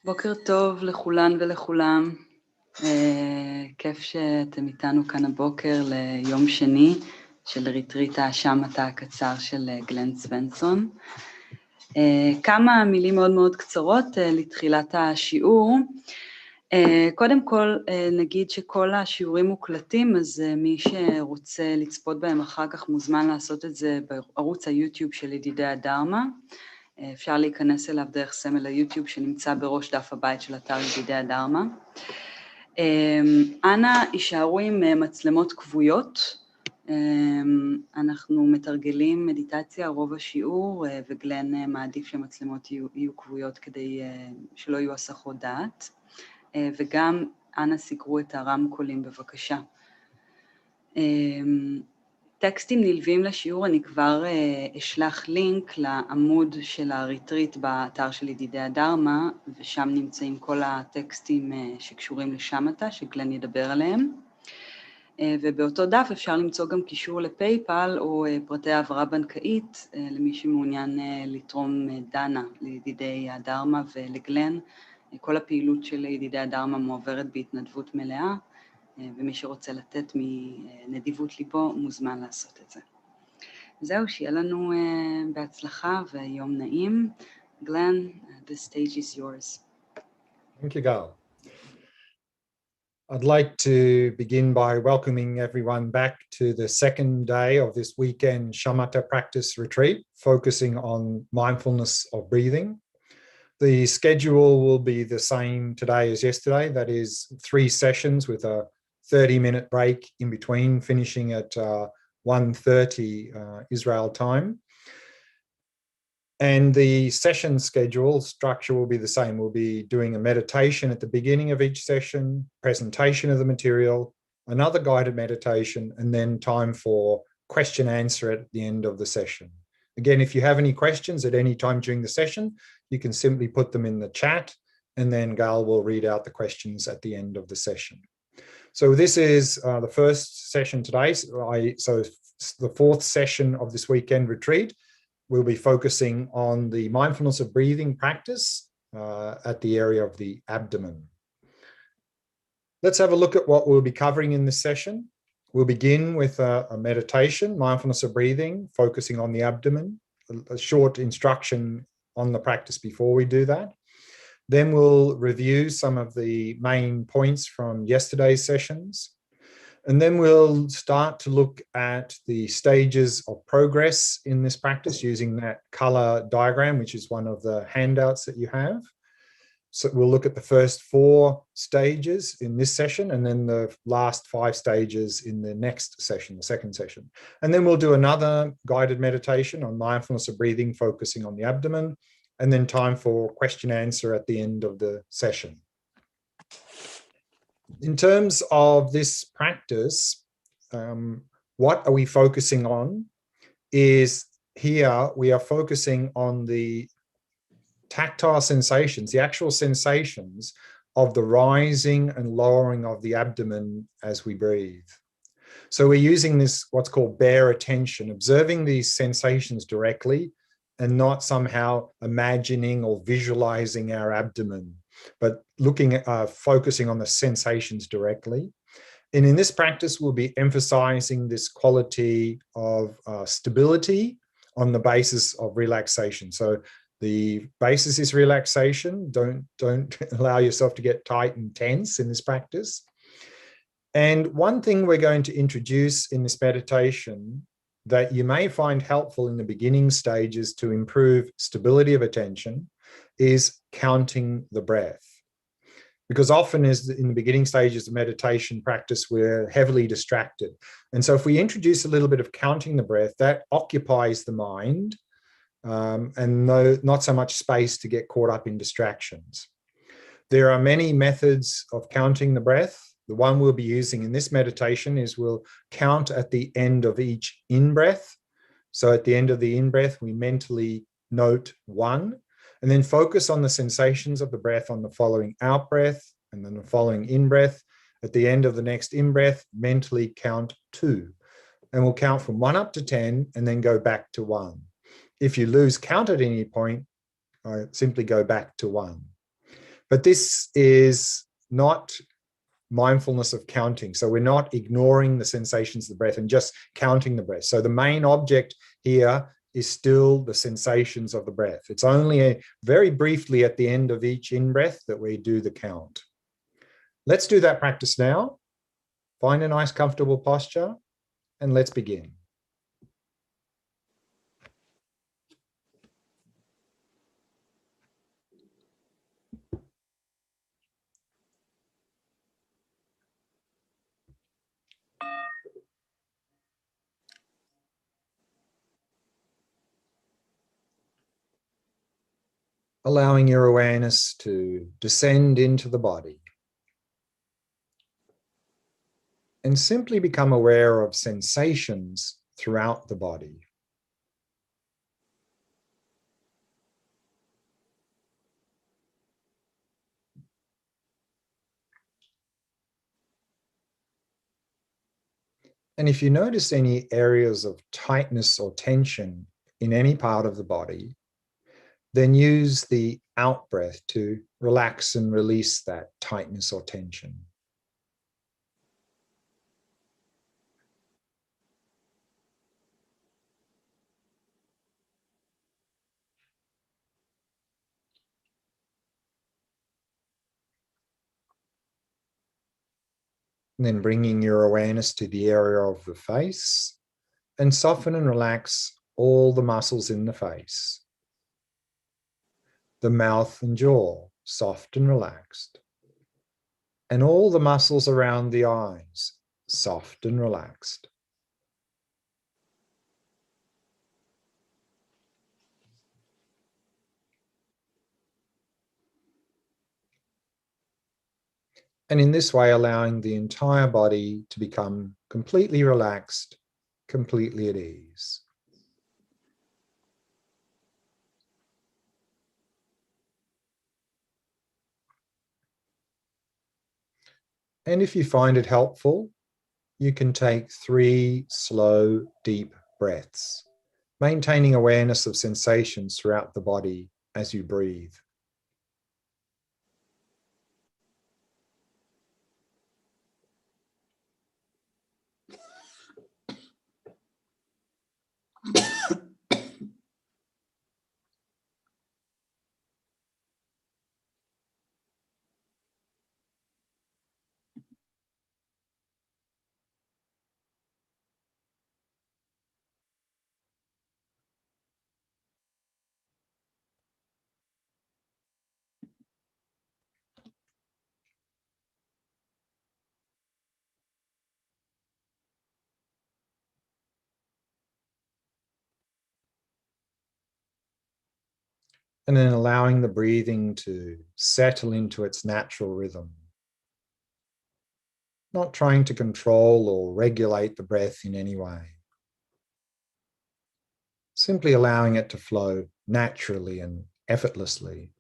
בוקר טוב לכולן ולכולם, כיף שאתם איתנו כאן הבוקר ליום שני של ריטריט השמטה הקצר של גלן סוונסון. כמה מילים מאוד מאוד קצרות לתחילת השיעור. קודם כל נגיד שכל השיעורים מוקלטים, אז מי שרוצה לצפות בהם אחר כך מוזמן לעשות את זה בערוץ היוטיוב של ידידי הדרמה. אפשר להיכנס אליו דרך סמל היוטיוב שנמצא בראש דף הבית של אתר ידידי הדרמה. אנא יישארו עם מצלמות כבויות, אנחנו מתרגלים מדיטציה רוב השיעור, וגלן מעדיף שמצלמות יהיו כבויות כדי שלא יהיו הסחות דעת, וגם אנא סגרו את הרמקולים בבקשה. טקסטים נלווים לשיעור, אני כבר אשלח לינק לעמוד של הריטריט באתר של ידידי הדרמה, ושם נמצאים כל הטקסטים שקשורים לשמטה, שגלן ידבר עליהם. ובאותו דף אפשר למצוא גם קישור לפייפל או פרטי העברה בנקאית, למי שמעוניין לתרום דנה לידידי הדרמה ולגלן. כל הפעילות של ידידי הדרמה מועברת בהתנדבות מלאה, ומי שרוצה לתת מנדיבות ליבו מוזמן לעשות את זה. זהו, שיהיה לנו בהצלחה ויום נעים. Glen, the stage is yours. Thank you, Gal. I'd like to begin by welcoming everyone back to the second day of this weekend Shamatha practice retreat, focusing on mindfulness of breathing. The schedule will be the same today as yesterday, that is 3 sessions with a 30-minute break in between, finishing at 1:30 Israel time. And the session schedule structure will be the same. We'll be doing a meditation at the beginning of each session, presentation of the material, another guided meditation, and then time for question answer at the end of the session. Again, if you have any questions at any time during the session, you can simply put them in the chat, and then Gal will read out the questions at the end of the session. So this is the first session today. So the 4th session of this weekend retreat. We'll be focusing on the mindfulness of breathing practice at the area of the abdomen. Let's have a look at what we'll be covering in this session. We'll begin with a meditation, mindfulness of breathing, focusing on the abdomen, a short instruction on the practice before we do that. Then we'll review some of the main points from yesterday's sessions. And then we'll start to look at the stages of progress in this practice using that color diagram, which is one of the handouts that you have. So we'll look at the first 4 stages in this session, and then the last 5 stages in the next session, the second session. And then we'll do another guided meditation on mindfulness of breathing, focusing on the abdomen, and then time for question answer at the end of the session. In terms of this practice, what are we focusing on is here we are focusing on the tactile sensations, the actual sensations of the rising and lowering of the abdomen as we breathe. So we're using this, what's called bare attention, observing these sensations directly and not somehow imagining or visualizing our abdomen, but looking at focusing on the sensations directly. And in this practice, we'll be emphasizing this quality of stability on the basis of relaxation. So the basis is relaxation. Don't allow yourself to get tight and tense in this practice. And one thing we're going to introduce in this meditation that you may find helpful in the beginning stages to improve stability of attention is counting the breath. Because often in the beginning stages of meditation practice, we're heavily distracted. And so if we introduce a little bit of counting the breath, that occupies the mind and not so much space to get caught up in distractions. There are many methods of counting the breath. The one we'll be using in this meditation is we'll count at the end of each in-breath. So at the end of the in-breath, we mentally note 1, and then focus on the sensations of the breath on the following out-breath, and then the following in-breath. At the end of the next in-breath, mentally count 2. And we'll count from 1 up to 10, and then go back to 1. If you lose count at any point, simply go back to 1. But this is not mindfulness of counting. So we're not ignoring the sensations of the breath and just counting the breath. So the main object here is still the sensations of the breath. It's only very briefly at the end of each in-breath that we do the count. Let's do that practice now. Find a nice, comfortable posture, and let's begin. Allowing your awareness to descend into the body and simply become aware of sensations throughout the body. And if you notice any areas of tightness or tension in any part of the body, then use the out breath to relax and release that tightness or tension. And then bringing your awareness to the area of the face and soften and relax all the muscles in the face. The mouth and jaw, soft and relaxed. And all the muscles around the eyes, soft and relaxed. And in this way, allowing the entire body to become completely relaxed, completely at ease. And if you find it helpful, you can take 3 slow, deep breaths, maintaining awareness of sensations throughout the body as you breathe. And then allowing the breathing to settle into its natural rhythm. Not trying to control or regulate the breath in any way. Simply allowing it to flow naturally and effortlessly.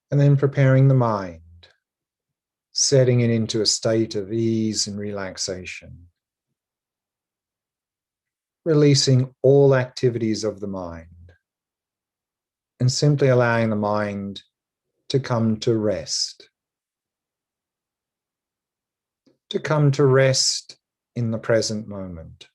And then preparing the mind, setting it into a state of ease and relaxation. Releasing all activities of the mind and simply allowing the mind to come to rest. To come to rest in the present moment.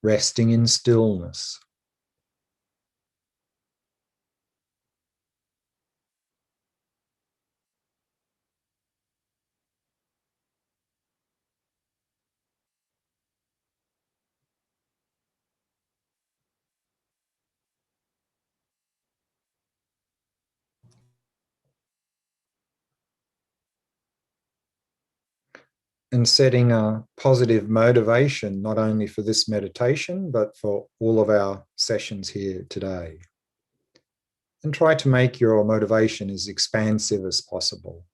Resting in stillness. and setting a positive motivation, not only for this meditation, but for all of our sessions here today. And try to make your motivation as expansive as possible.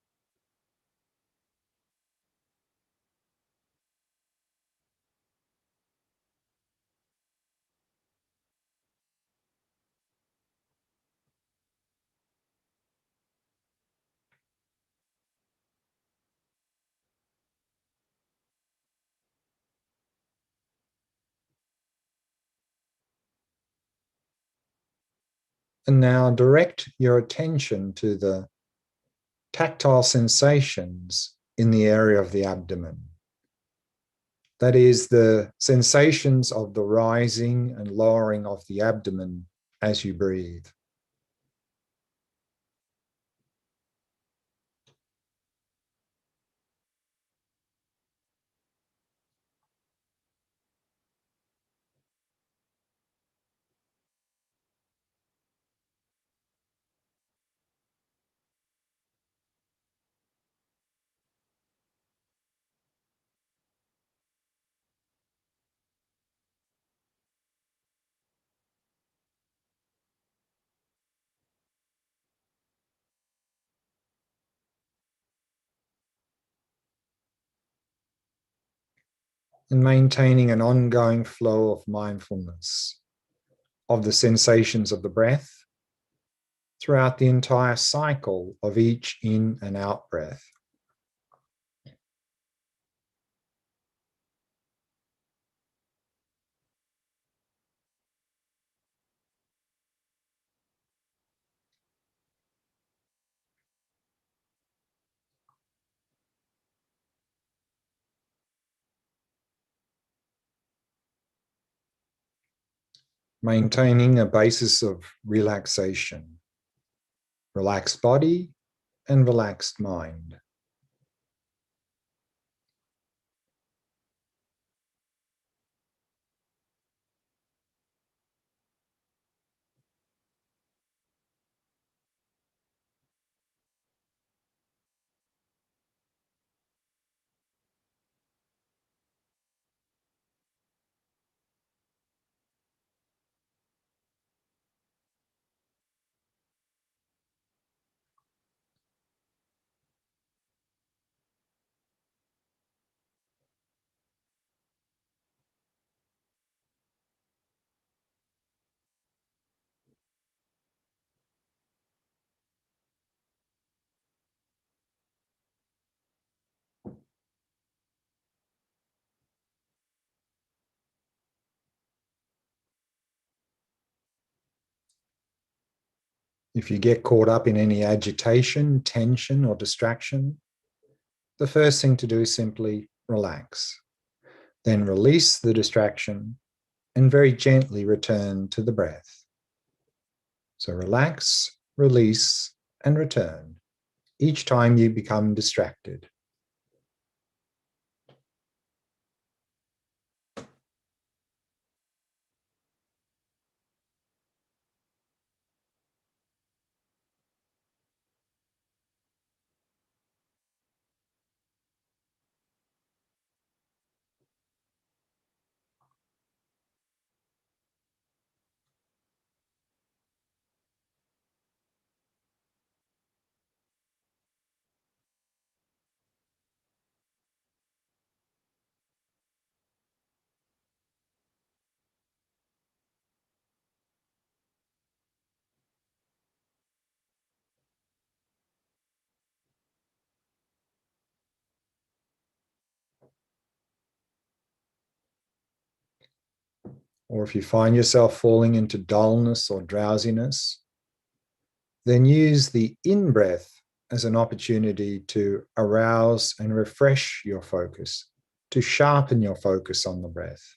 And now direct your attention to the tactile sensations in the area of the abdomen. That is, the sensations of the rising and lowering of the abdomen as you breathe. And maintaining an ongoing flow of mindfulness of the sensations of the breath throughout the entire cycle of each in and out breath. Maintaining a basis of relaxation, relaxed body and relaxed mind. If you get caught up in any agitation, tension, or distraction, the first thing to do is simply relax. Then release the distraction and very gently return to the breath. So relax, release, and return each time you become distracted. Or if you find yourself falling into dullness or drowsiness, then use the in-breath as an opportunity to arouse and refresh your focus, to sharpen your focus on the breath.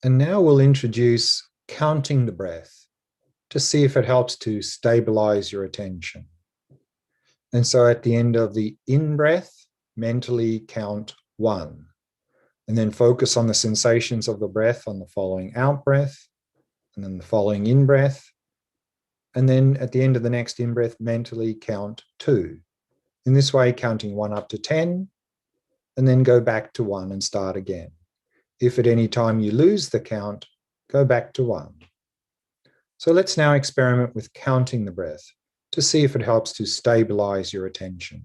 And now we'll introduce counting the breath to see if it helps to stabilize your attention. And so at the end of the in-breath, mentally count 1. And then focus on the sensations of the breath on the following out-breath, and then the following in-breath. And then at the end of the next in-breath, mentally count 2. In this way, counting 1 up to 10, and then go back to 1 and start again. If at any time you lose the count, go back to 1. So let's now experiment with counting the breath to see if it helps to stabilize your attention.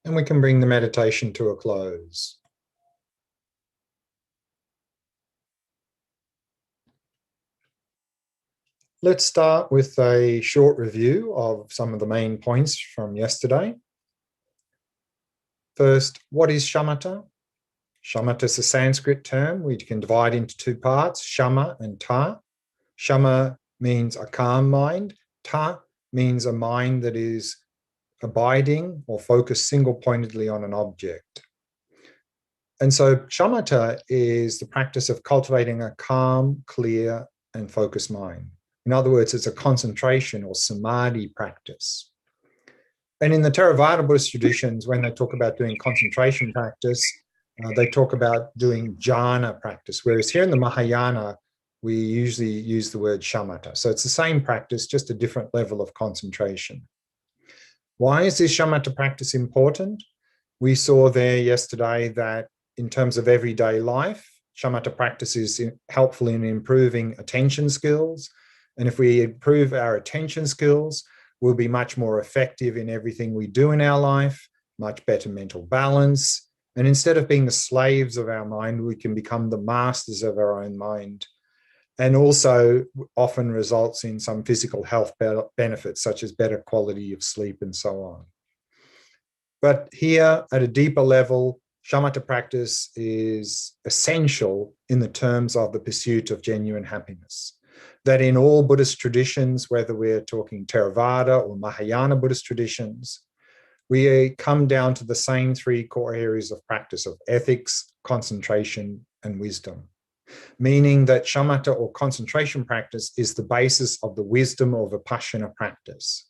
And we can bring the meditation to a close. Let's start with a short review of some of the main points from yesterday. First, what is shamatha? Shamatha is a Sanskrit term which can divide into two parts, shama and ta. Shama means a calm mind. Ta means a mind that is abiding or focused single-pointedly on an object. And so shamatha is the practice of cultivating a calm, clear, and focused mind. In other words, it's a concentration or samadhi practice. And in the Theravada Buddhist traditions, when they talk about doing concentration practice, they talk about doing jhana practice, whereas here in the Mahayana, we usually use the word shamatha. So it's the same practice, just a different level of concentration. Why is this shamatha practice important? We saw there yesterday that in terms of everyday life, shamatha practice is helpful in improving attention skills. And if we improve our attention skills, we'll be much more effective in everything we do in our life, much better mental balance. And instead of being the slaves of our mind, we can become the masters of our own mind. And also often results in some physical health benefits, such as better quality of sleep and so on. But here at a deeper level, shamatha practice is essential in the terms of the pursuit of genuine happiness. That in all Buddhist traditions, whether we're talking Theravada or Mahayana Buddhist traditions, we come down to the same three core areas of practice of ethics, concentration, and wisdom. Meaning that shamatha or concentration practice is the basis of the wisdom or vipassana practice.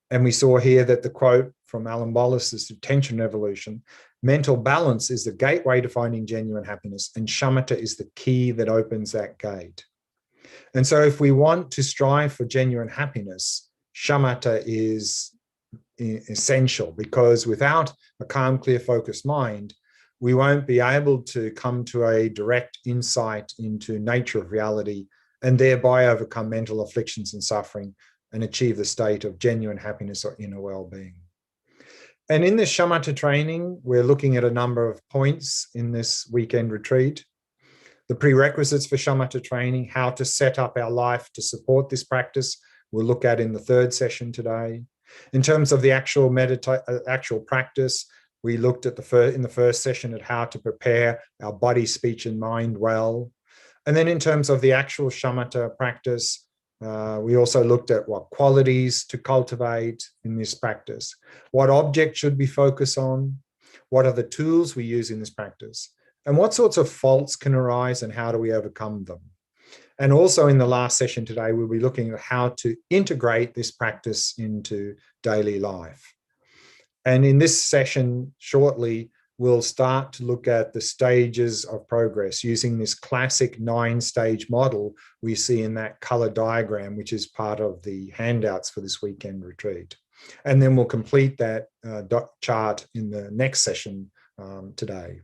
And we saw here that the quote from Alan Wallace's Attention Revolution, mental balance is the gateway to finding genuine happiness, and shamatha is the key that opens that gate. And so if we want to strive for genuine happiness, shamatha is essential, because without a calm, clear, focused mind, we won't be able to come to a direct insight into nature of reality and thereby overcome mental afflictions and suffering and achieve the state of genuine happiness or inner well-being. And in this shamatha training, we're looking at a number of points in this weekend retreat. The prerequisites for shamatha training, how to set up our life to support this practice, we'll look at in the third session today. In terms of the actual practice, we looked at in the first session at how to prepare our body, speech, and mind well. And then in terms of the actual shamatha practice, we also looked at what qualities to cultivate in this practice, what object should we focus on, what are the tools we use in this practice, and what sorts of faults can arise and how do we overcome them. And also in the last session today, we'll be looking at how to integrate this practice into daily life. And in this session shortly, we'll start to look at the stages of progress using this classic 9-stage model we see in that color diagram, which is part of the handouts for this weekend retreat. And then we'll complete that chart in the next session today.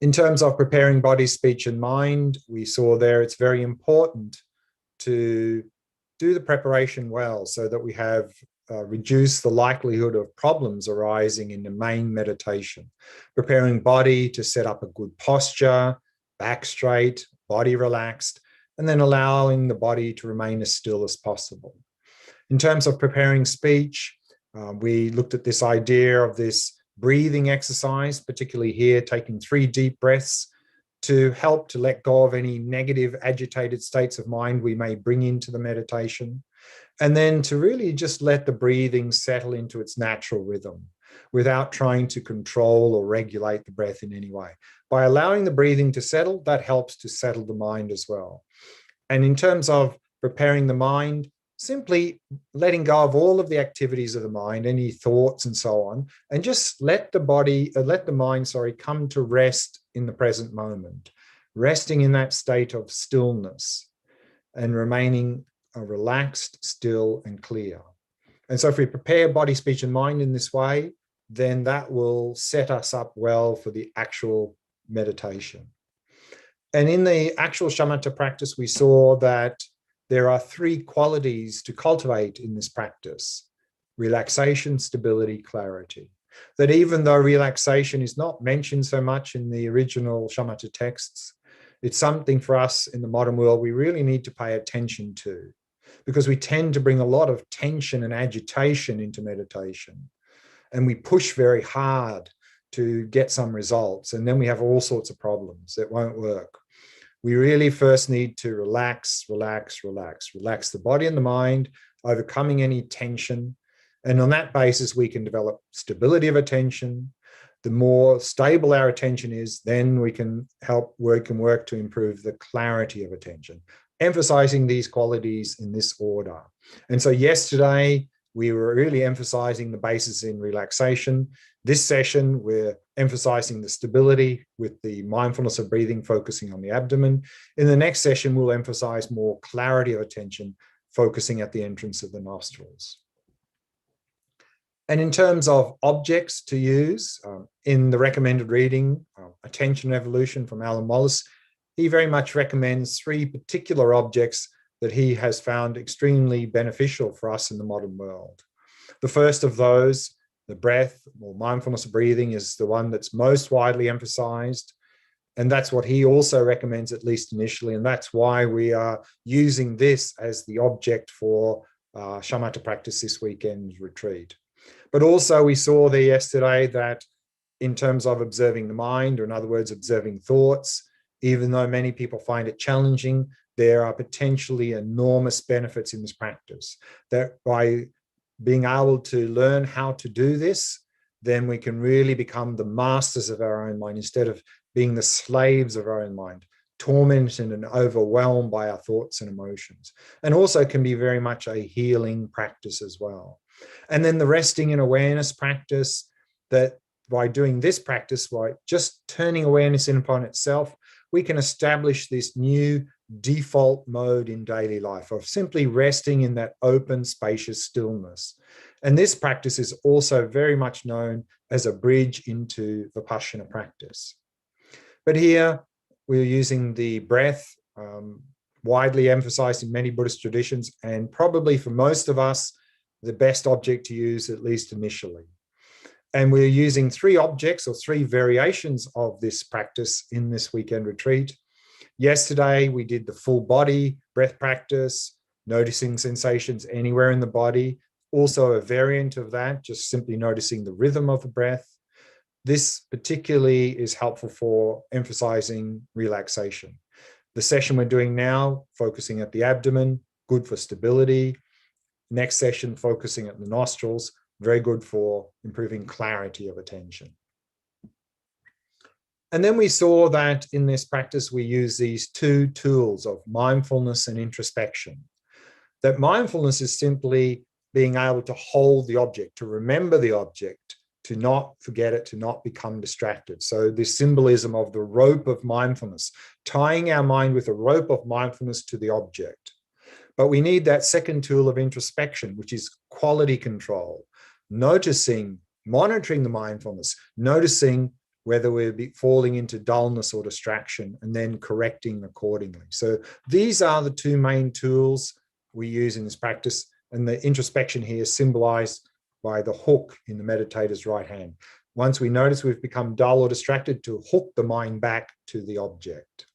In terms of preparing body, speech, and mind, we saw there it's very important to do the preparation well so that we have reduce the likelihood of problems arising in the main meditation. Preparing body to set up a good posture, back straight, body relaxed, and then allowing the body to remain as still as possible. In terms of preparing speech, we looked at this idea of this breathing exercise, particularly here, taking 3 deep breaths to help to let go of any negative, agitated states of mind we may bring into the meditation. And then to really just let the breathing settle into its natural rhythm without trying to control or regulate the breath in any way. By allowing the breathing to settle, that helps to settle the mind as well. And in terms of preparing the mind, simply letting go of all of the activities of the mind, any thoughts and so on, and just let the mind come to rest in the present moment, resting in that state of stillness and remaining relaxed, still, and clear. And so if we prepare body, speech, and mind in this way, then that will set us up well for the actual meditation. And in the actual shamatha practice, we saw that there are 3 qualities to cultivate in this practice: relaxation, stability, clarity. That even though relaxation is not mentioned so much in the original shamatha texts, It's something for us in the modern world we really need to pay attention to, because we tend to bring a lot of tension and agitation into meditation, and we push very hard to get some results, and then we have all sorts of problems that won't work. We really first need to relax the body and the mind, overcoming any tension. And on that basis, we can develop stability of attention. The more stable our attention is, then we can work to improve the clarity of attention, emphasizing these qualities in this order. And so yesterday, we were really emphasizing the basis in relaxation. This session, we're emphasizing the stability with the mindfulness of breathing, focusing on the abdomen. In the next session, we'll emphasize more clarity of attention, focusing at the entrance of the nostrils. And in terms of objects to use, in the recommended reading, Attention Evolution from Alan Wallace, he very much recommends 3 particular objects that he has found extremely beneficial for us in the modern world. The first of those, the breath or mindfulness of breathing, is the one that's most widely emphasized. And that's what he also recommends, at least initially. And that's why we are using this as the object for Shamatha practice this weekend's retreat. But also we saw there yesterday that in terms of observing the mind, or in other words, observing thoughts, even though many people find it challenging, there are potentially enormous benefits in this practice. That by being able to learn how to do this, then we can really become the masters of our own mind instead of being the slaves of our own mind, tormented and overwhelmed by our thoughts and emotions. And also can be very much a healing practice as well. And then the resting in awareness practice, that by doing this practice, by just turning awareness in upon itself, we can establish this new default mode in daily life of simply resting in that open, spacious stillness. And this practice is also very much known as a bridge into Vipassana practice. But here we're using the breath, widely emphasized in many Buddhist traditions, and probably for most of us, the best object to use, at least initially. And we're using 3 objects or 3 variations of this practice in this weekend retreat. Yesterday, we did the full body breath practice, noticing sensations anywhere in the body. Also a variant of that, just simply noticing the rhythm of the breath. This particularly is helpful for emphasizing relaxation. The session we're doing now, focusing at the abdomen, good for stability. Next session, focusing at the nostrils, very good for improving clarity of attention. And then we saw that in this practice, we use these 2 tools of mindfulness and introspection. That mindfulness is simply being able to hold the object, to remember the object, to not forget it, to not become distracted. So this symbolism of the rope of mindfulness, tying our mind with a rope of mindfulness to the object. But we need that second tool of introspection, which is quality control, noticing, monitoring the mindfulness, noticing whether we're falling into dullness or distraction, and then correcting accordingly. So these are the 2 main tools we use in this practice. And the introspection here is symbolized by the hook in the meditator's right hand. Once we notice we've become dull or distracted, to hook the mind back to the object.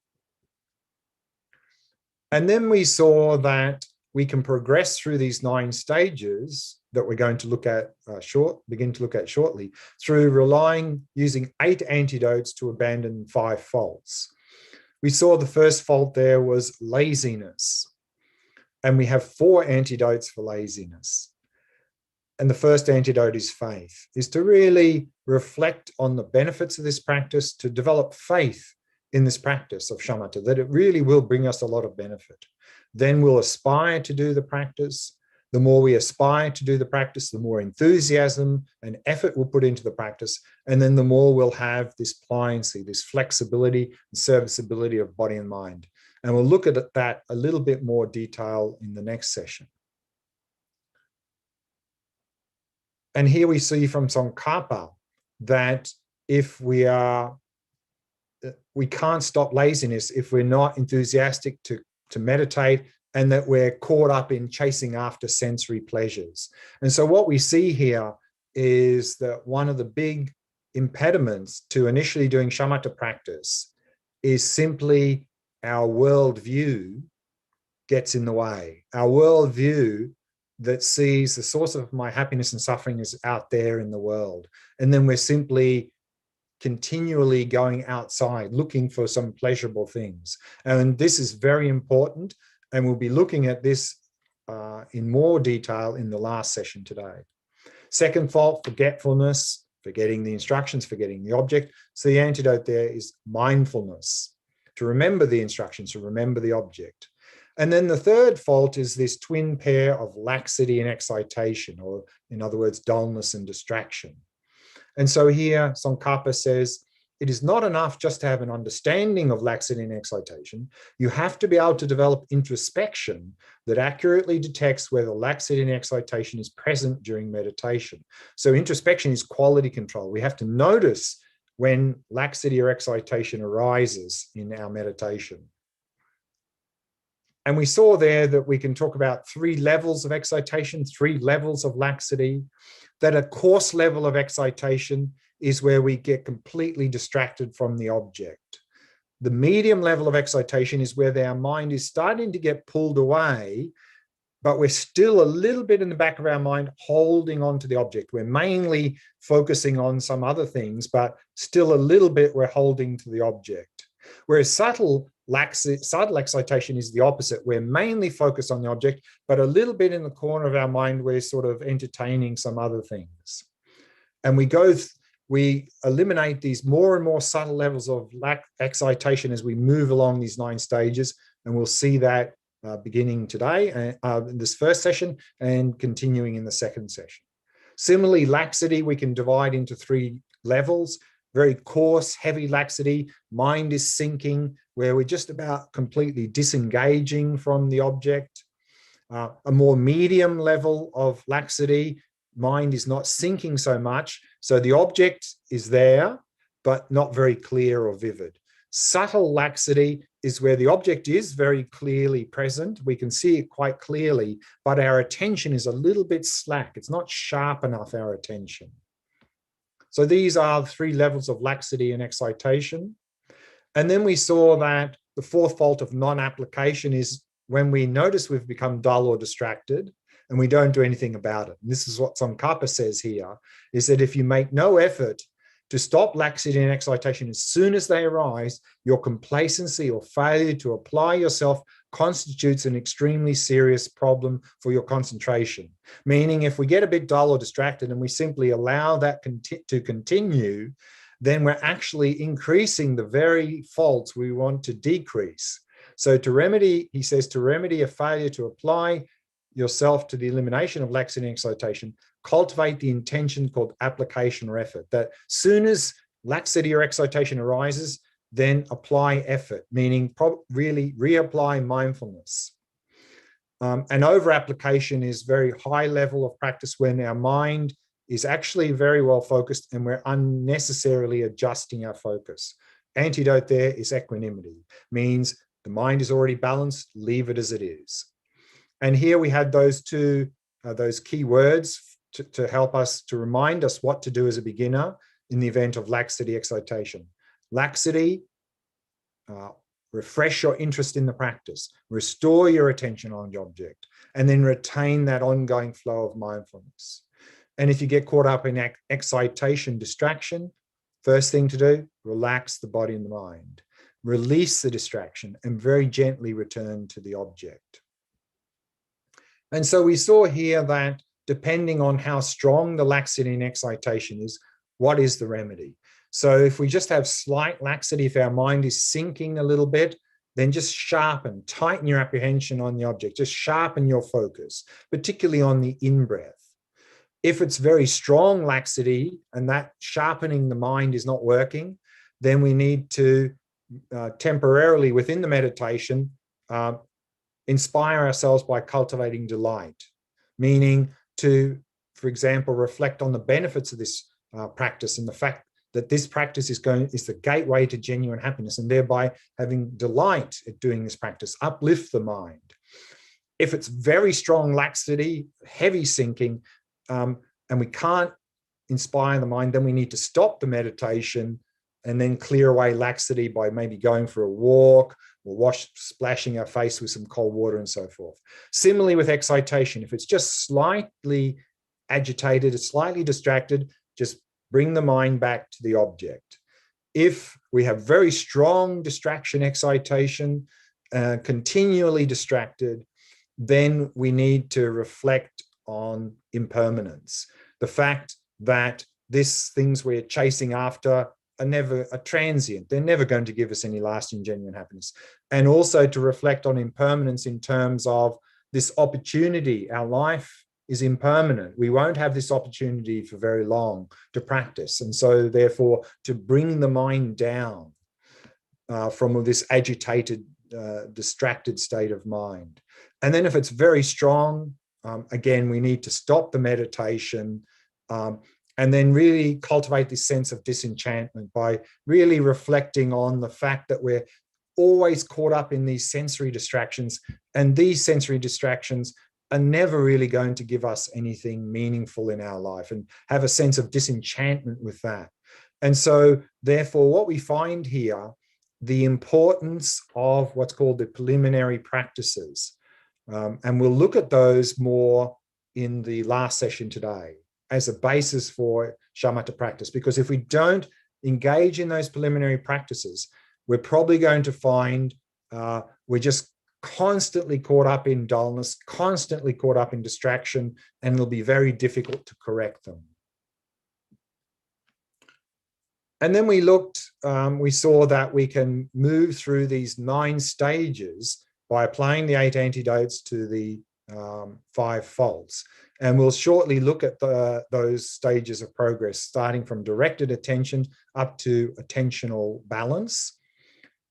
And then we saw that we can progress through these 9 stages that we're going to look at begin to look at shortly, through using 8 antidotes to abandon 5 faults. We saw the first fault there was laziness. And we have 4 antidotes for laziness. And the first antidote is faith, is to really reflect on the benefits of this practice, to develop faith in this practice of shamatha, that it really will bring us a lot of benefit. Then we'll aspire to do the practice. The more we aspire to do the practice, the more enthusiasm and effort we'll put into the practice. And then the more we'll have this pliancy, this flexibility and serviceability of body and mind. And we'll look at that a little bit more detail in the next session. And here we see from Tsongkhapa that if we can't stop laziness if we're not enthusiastic to meditate, and that we're caught up in chasing after sensory pleasures. And so what we see here is that one of the big impediments to initially doing shamatha practice is simply our worldview gets in the way. Our worldview that sees the source of my happiness and suffering is out there in the world. And then we're simply continually going outside looking for some pleasurable things. And this is very important. And we'll be looking at this in more detail in the last session today. Second fault, forgetfulness, forgetting the instructions, forgetting the object. So the antidote there is mindfulness, to remember the instructions, to remember the object. And then the third fault is this twin pair of laxity and excitation, or in other words, dullness and distraction. And so here, Tsongkhapa says, it is not enough just to have an understanding of laxity and excitation. You have to be able to develop introspection that accurately detects whether laxity and excitation is present during meditation. So introspection is quality control. We have to notice when laxity or excitation arises in our meditation. And we saw there that we can talk about 3 levels of excitation, 3 levels of laxity, that a coarse level of excitation is where we get completely distracted from the object. The medium level of excitation is where our mind is starting to get pulled away, but we're still a little bit in the back of our mind holding on to the object. We're mainly focusing on some other things, but still a little bit we're holding to the object. Whereas subtle excitation is the opposite. We're mainly focused on the object, but a little bit in the corner of our mind, we're sort of entertaining some other things. And we eliminate these more and more subtle levels of excitation as we move along these 9 stages. And we'll see that beginning today in this first session and continuing in the second session. Similarly, laxity, we can divide into 3 levels. Very coarse, heavy laxity, mind is sinking, where we're just about completely disengaging from the object. A more medium level of laxity, mind is not sinking so much, so the object is there, but not very clear or vivid. Subtle laxity is where the object is very clearly present. We can see it quite clearly, but our attention is a little bit slack. It's not sharp enough, our attention. So these are the 3 levels of laxity and excitation. And then we saw that the 4th fault of non-application is when we notice we've become dull or distracted and we don't do anything about it. And this is what Tsongkhapa says here, is that if you make no effort to stop laxity and excitation as soon as they arise, your complacency or failure to apply yourself constitutes an extremely serious problem for your concentration. Meaning if we get a bit dull or distracted and we simply allow that to continue, then we're actually increasing the very faults we want to decrease. So to remedy, he says, to remedy a failure to apply yourself to the elimination of laxity and excitation, cultivate the intention called application or effort, that soon as laxity or excitation arises, then apply effort, meaning really reapply mindfulness. And over-application is very high level of practice when our mind is actually very well focused and we're unnecessarily adjusting our focus. Antidote there is equanimity, means the mind is already balanced, leave it as it is. And here we had those 2, those key words to help us, to remind us what to do as a beginner in the event of laxity excitation. Laxity, refresh your interest in the practice, restore your attention on the object, and then retain that ongoing flow of mindfulness. And if you get caught up in excitation, distraction, first thing to do, relax the body and the mind, release the distraction, and very gently return to the object. And so we saw here that depending on how strong the laxity and excitation is, what is the remedy? So if we just have slight laxity, if our mind is sinking a little bit, then just sharpen, tighten your apprehension on the object, just sharpen your focus, particularly on the in-breath. If it's very strong laxity and that sharpening the mind is not working, then we need to temporarily within the meditation, inspire ourselves by cultivating delight, meaning to, for example, reflect on the benefits of this practice and the fact that this practice is the gateway to genuine happiness, and thereby having delight at doing this practice, uplift the mind. If it's very strong laxity, heavy sinking, and we can't inspire the mind, then we need to stop the meditation and then clear away laxity by maybe going for a walk or splashing our face with some cold water and so forth. Similarly with excitation, if it's just slightly agitated, it's slightly distracted, just bring the mind back to the object. If we have very strong distraction, excitation, continually distracted, then we need to reflect on impermanence. The fact that these things we're chasing after are transient. They're never going to give us any lasting, genuine happiness. And also to reflect on impermanence in terms of this opportunity. Our life is impermanent. We won't have this opportunity for very long to practice. And so therefore, to bring the mind down from this agitated, distracted state of mind. And then if it's very strong, again, we need to stop the meditation and then really cultivate this sense of disenchantment by really reflecting on the fact that we're always caught up in these sensory distractions, and these sensory distractions are never really going to give us anything meaningful in our life, and have a sense of disenchantment with that. And so therefore what we find here, the importance of what's called the preliminary practices, and we'll look at those more in the last session today as a basis for shamatha practice, because if we don't engage in those preliminary practices, we're probably going to find we're just constantly caught up in dullness, constantly caught up in distraction, and it'll be very difficult to correct them. And then we saw that we can move through these 9 stages by applying the 8 antidotes to the 5 faults. And we'll shortly look at those stages of progress, starting from directed attention up to attentional balance.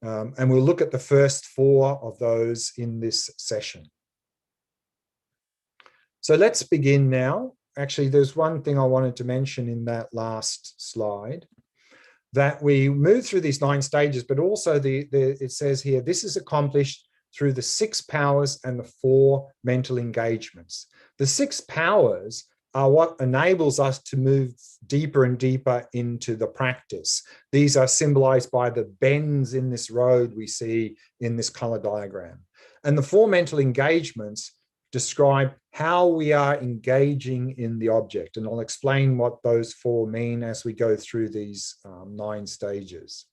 And we'll look at the first 4 of those in this session. So let's begin now. Actually, there's one thing I wanted to mention in that last slide, that we move through these 9 stages, but also it says here, this is accomplished through the 6 powers and the 4 mental engagements. The 6 powers are what enables us to move deeper and deeper into the practice. These are symbolized by the bends in this road we see in this color diagram. And the 4 mental engagements describe how we are engaging in the object. And I'll explain what those 4 mean as we go through these 9 stages.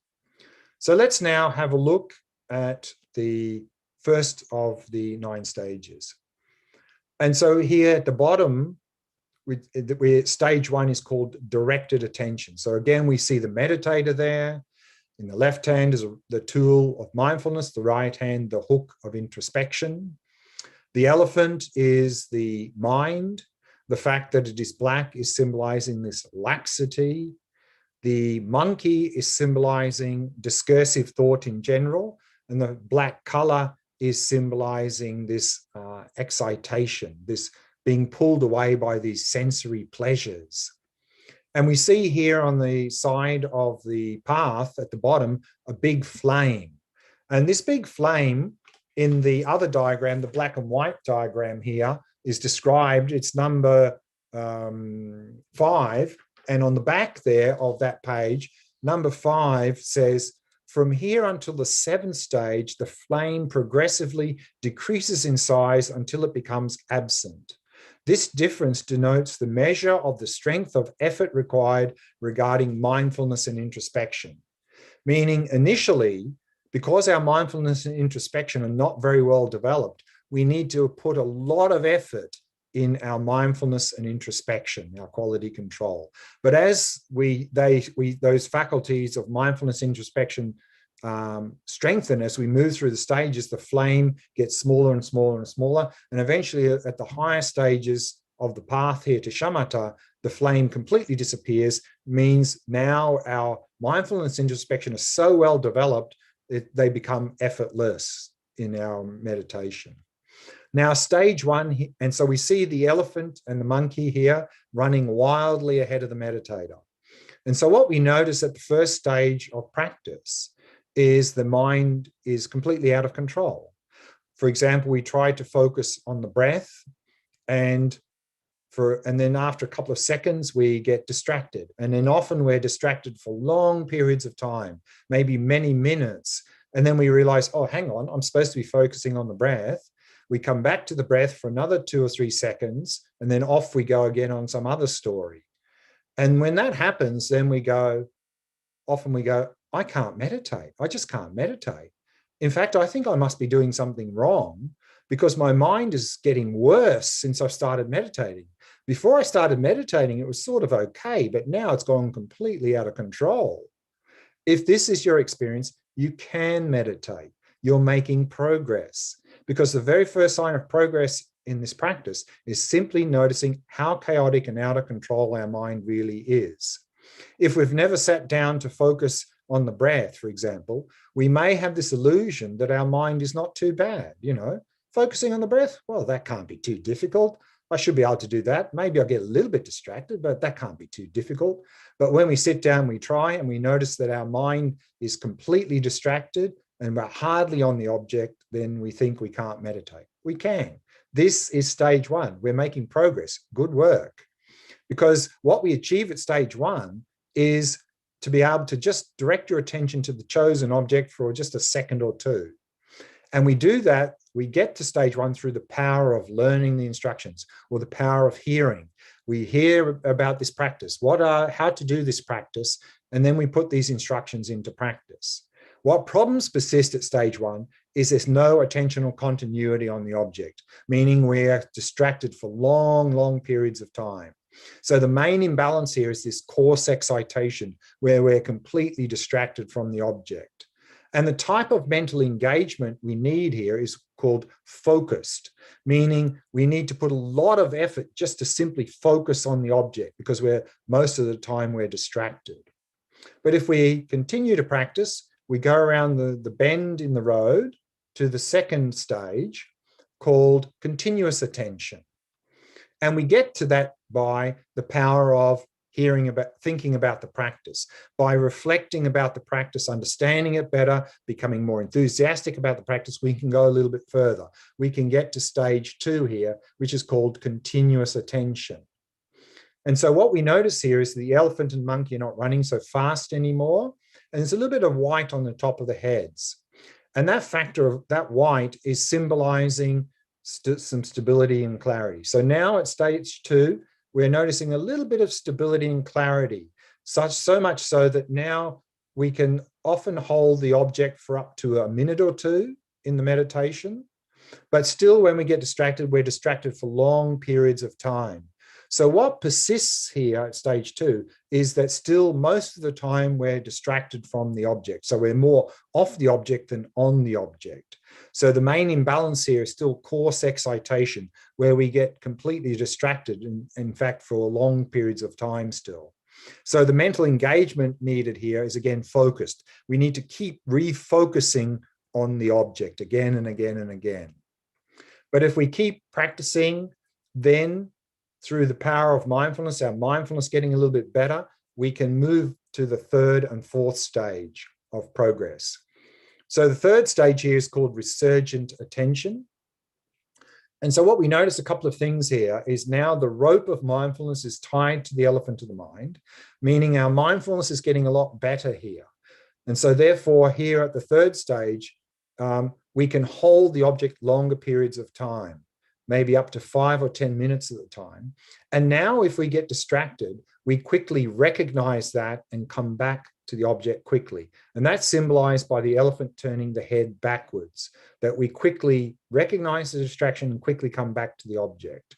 So let's now have a look at the first of the 9 stages. And so here at the bottom, stage 1 is called directed attention. So again, we see the meditator there. In the left hand is the tool of mindfulness, the right hand, the hook of introspection. The elephant is the mind. The fact that it is black is symbolizing this laxity. The monkey is symbolizing discursive thought in general, and the black color is symbolizing this excitation, this being pulled away by these sensory pleasures. And we see here on the side of the path at the bottom, a big flame. And this big flame in the other diagram, the black and white diagram here, is described, it's number 5. And on the back there of that page, number 5 says, from here until the 7th stage, the flame progressively decreases in size until it becomes absent. This difference denotes the measure of the strength of effort required regarding mindfulness and introspection. Meaning initially, because our mindfulness and introspection are not very well developed, we need to put a lot of effort in our mindfulness and introspection, our quality control. But as those faculties of mindfulness, introspection strengthen as we move through the stages, the flame gets smaller and smaller and smaller. And eventually at the higher stages of the path here to shamatha, the flame completely disappears, means now our mindfulness introspection is so well developed that they become effortless in our meditation. Now, stage 1, and so we see the elephant and the monkey here running wildly ahead of the meditator. And so what we notice at the first stage of practice is the mind is completely out of control. For example, we try to focus on the breath, and then after a couple of seconds, we get distracted. And then often we're distracted for long periods of time, maybe many minutes. And then we realize, oh, hang on, I'm supposed to be focusing on the breath. We come back to the breath for another 2 or 3 seconds, and then off we go again on some other story. And when that happens, then often we go, I can't meditate. I just can't meditate. In fact, I think I must be doing something wrong because my mind is getting worse since I've started meditating. Before I started meditating, it was sort of okay, but now it's gone completely out of control. If this is your experience, you can meditate. You're making progress, because the very first sign of progress in this practice is simply noticing how chaotic and out of control our mind really is. If we've never sat down to focus on the breath, for example, we may have this illusion that our mind is not too bad. Focusing on the breath, well, that can't be too difficult. I should be able to do that. Maybe I'll get a little bit distracted, but that can't be too difficult. But when we sit down, we try, and we notice that our mind is completely distracted and we're hardly on the object, then we think we can't meditate. We can. This is stage 1. We're making progress. Good work. Because what we achieve at stage 1 is to be able to just direct your attention to the chosen object for just a second or two. And we do that, we get to stage 1 through the power of learning the instructions, or the power of hearing. We hear about this practice, how to do this practice, and then we put these instructions into practice. What problems persist at stage 1 is there's no attentional continuity on the object, meaning we're distracted for long, long periods of time. So the main imbalance here is this coarse excitation, where we're completely distracted from the object. And the type of mental engagement we need here is called focused, meaning we need to put a lot of effort just to simply focus on the object, because most of the time we're distracted. But if we continue to practice, we go around the bend in the road to the second stage, called continuous attention. And we get to that by the power of thinking about the practice, by reflecting about the practice, understanding it better, becoming more enthusiastic about the practice. We can go a little bit further. We can get to stage 2 here, which is called continuous attention. And so what we notice here is the elephant and monkey are not running so fast anymore. And there's a little bit of white on the top of the heads. And that factor of that white is symbolizing some stability and clarity. So now at stage 2, we're noticing a little bit of stability and clarity, so much so that now we can often hold the object for up to a minute or 2 in the meditation. But still, when we get distracted, we're distracted for long periods of time. So what persists here at stage 2 is that still most of the time we're distracted from the object. So we're more off the object than on the object. So the main imbalance here is still coarse excitation, where we get completely distracted, in fact, for long periods of time still. So the mental engagement needed here is, again, focused. We need to keep refocusing on the object again and again and again. But if we keep practicing, then through the power of mindfulness, our mindfulness getting a little bit better, we can move to the 3rd and 4th stage of progress. So the 3rd stage here is called resurgent attention. And so what we notice, a couple of things here, is now the rope of mindfulness is tied to the elephant of the mind, meaning our mindfulness is getting a lot better here. And so therefore here at the 3rd stage, we can hold the object longer periods of time, maybe up to 5 or 10 minutes at a time. And now if we get distracted, we quickly recognize that and come back to the object quickly. And that's symbolized by the elephant turning the head backwards, that we quickly recognize the distraction and quickly come back to the object.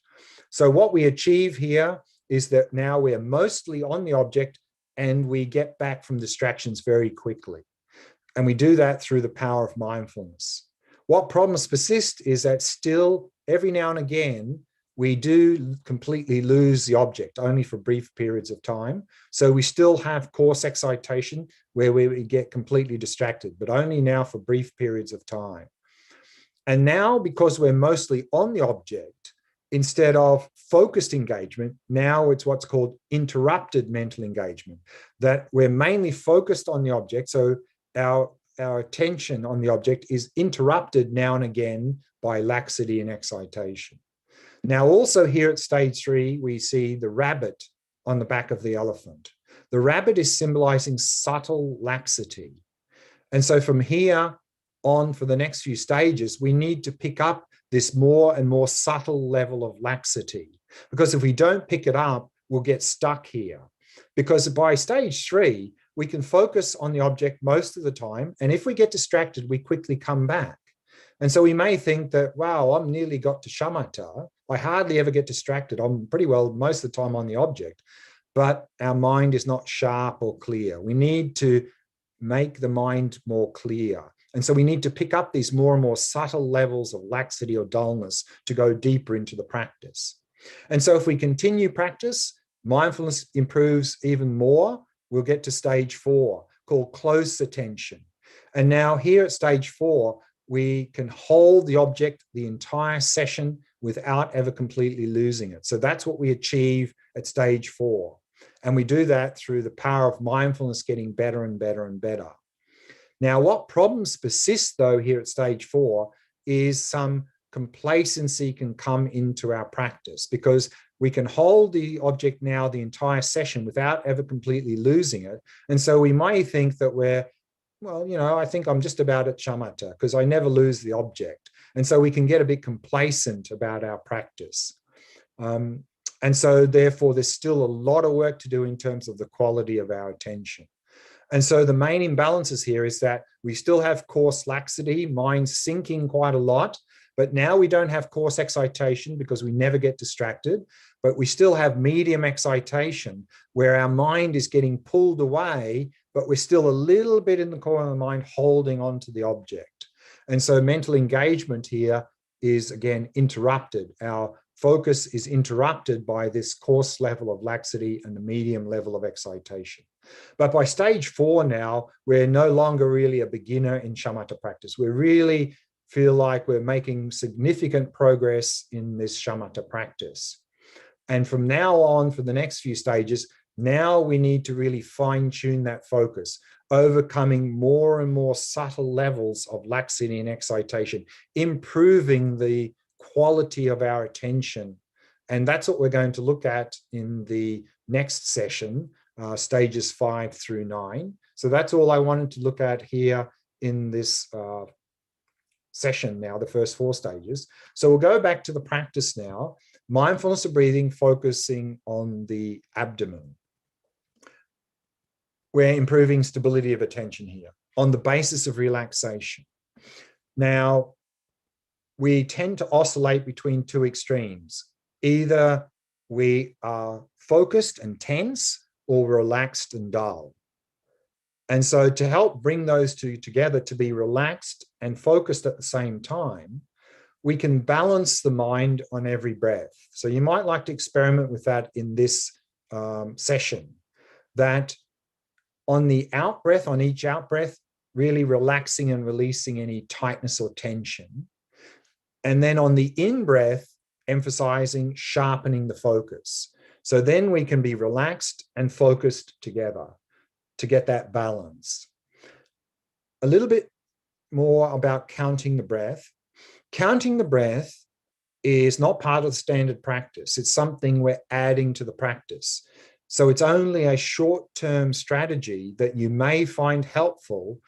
So what we achieve here is that now we're mostly on the object and we get back from distractions very quickly. And we do that through the power of mindfulness. What problems persist is that still every now and again, we do completely lose the object, only for brief periods of time. So we still have coarse excitation where we get completely distracted, but only now for brief periods of time. And now, because we're mostly on the object, instead of focused engagement, now it's what's called interrupted mental engagement, that we're mainly focused on the object. So our attention on the object is interrupted now and again by laxity and excitation. Now, also here at stage 3, we see the rabbit on the back of the elephant. The rabbit is symbolizing subtle laxity. And so from here, on for the next few stages, we need to pick up this more and more subtle level of laxity. Because if we don't pick it up, we'll get stuck here. Because by stage 3, we can focus on the object most of the time. And if we get distracted, we quickly come back. And so we may think that, wow, I'm nearly got to shamatha. I hardly ever get distracted. I'm pretty well most of the time on the object, but our mind is not sharp or clear. We need to make the mind more clear. And so we need to pick up these more and more subtle levels of laxity or dullness to go deeper into the practice. And so if we continue practice, mindfulness improves even more. We'll get to stage 4, called close attention. And now here at stage 4, we can hold the object the entire session without ever completely losing it. So that's what we achieve at stage 4. And we do that through the power of mindfulness getting better and better and better. Now, what problems persist, though, here at stage 4 is some complacency can come into our practice, because we can hold the object now the entire session without ever completely losing it. And so we might think that we're, well, you know, I think I'm just about at shamatha because I never lose the object. And so we can get a bit complacent about our practice. And so therefore, there's still a lot of work to do in terms of the quality of our attention. And so the main imbalances here is that we still have coarse laxity, mind sinking quite a lot, but now we don't have coarse excitation because we never get distracted, but we still have medium excitation where our mind is getting pulled away, but we're still a little bit in the corner of the mind holding on to the object. And so mental engagement here is, again, interrupted. Our focus is interrupted by this coarse level of laxity and the medium level of excitation. But by stage 4 now, we're no longer really a beginner in shamatha practice. We really feel like we're making significant progress in this shamatha practice. And from now on, for the next few stages, now we need to really fine-tune that focus, overcoming more and more subtle levels of laxity and excitation, improving the quality of our attention. And that's what we're going to look at in the next session, stages 5 through 9. So that's all I wanted to look at here in this session now, the first 4 stages. So we'll go back to the practice now. Mindfulness of breathing, focusing on the abdomen. We're improving stability of attention here on the basis of relaxation. Now, we tend to oscillate between 2 extremes. Either we are focused and tense, or relaxed and dull. And so to help bring those 2 together, to be relaxed and focused at the same time, we can balance the mind on every breath. So you might like to experiment with that in this session, that on the out-breath, on each out-breath, really relaxing and releasing any tightness or tension. And then on the in-breath, emphasizing sharpening the focus. So then we can be relaxed and focused together to get that balance. A little bit more about counting the breath. Counting the breath is not part of the standard practice. It's something we're adding to the practice. So it's only a short-term strategy that you may find helpful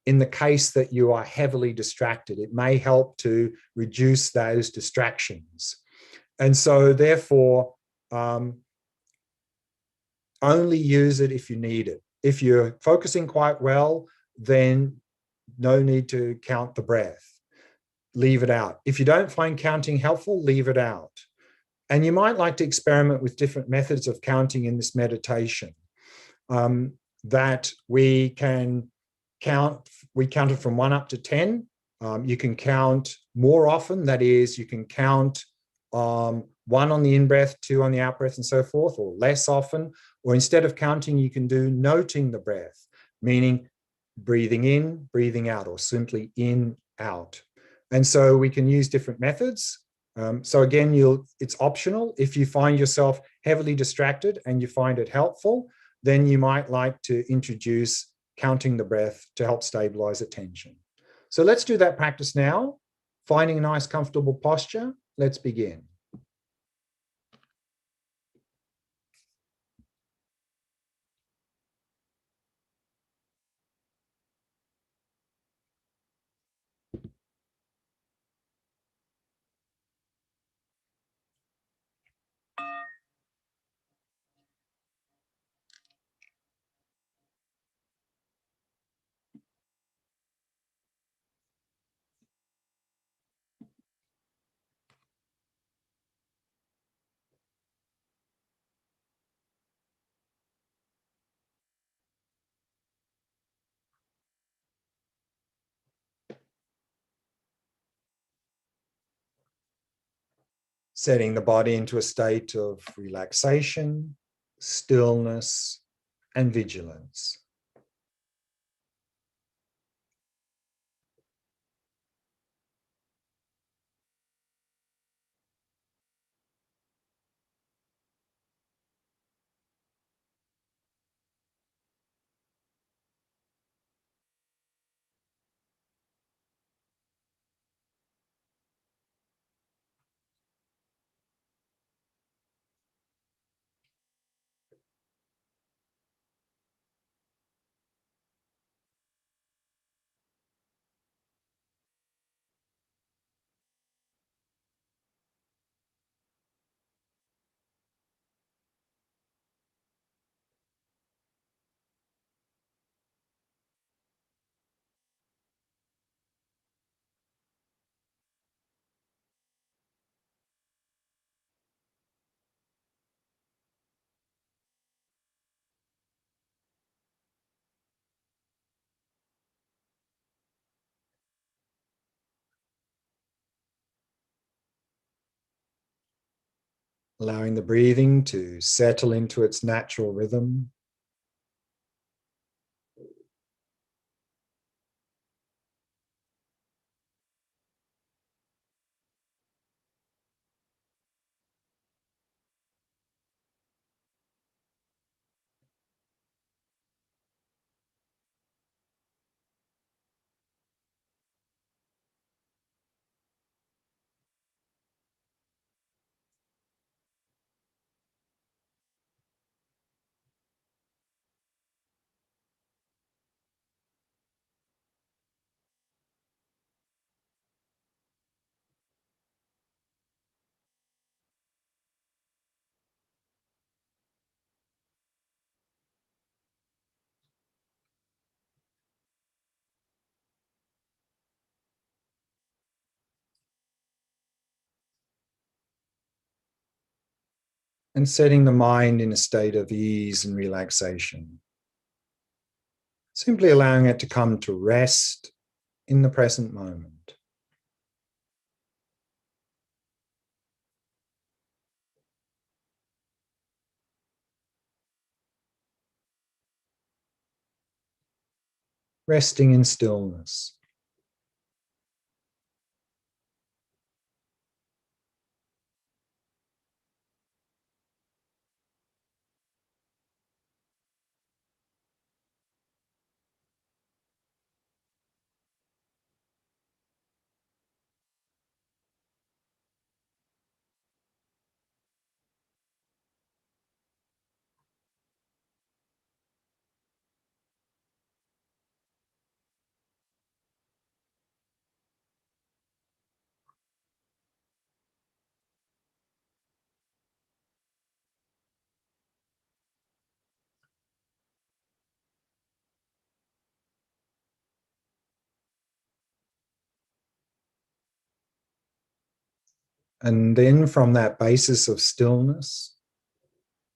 in the case that you are heavily distracted. It may help to reduce those distractions. And so therefore, only use it if you need it. If you're focusing quite well, then no need to count the breath. Leave it out. If you don't find counting helpful, leave it out. And you might like to experiment with different methods of counting in this meditation, that we can count. We count it from 1 up to 10. You can count more often. That is, you can count 1 on the in-breath, 2 on the out-breath, and so forth, or less often. Or instead of counting, you can do noting the breath, meaning breathing in, breathing out, or simply in, out. And so we can use different methods. So again, it's optional. If you find yourself heavily distracted and you find it helpful, then you might like to introduce counting the breath to help stabilize attention. So let's do that practice now. Finding a nice, comfortable posture. Let's begin. setting the body into a state of relaxation, stillness, and vigilance. Allowing the breathing to settle into its natural rhythm. And setting the mind in a state of ease and relaxation. Simply allowing it to come to rest in the present moment. Resting in stillness. And then from that basis of stillness,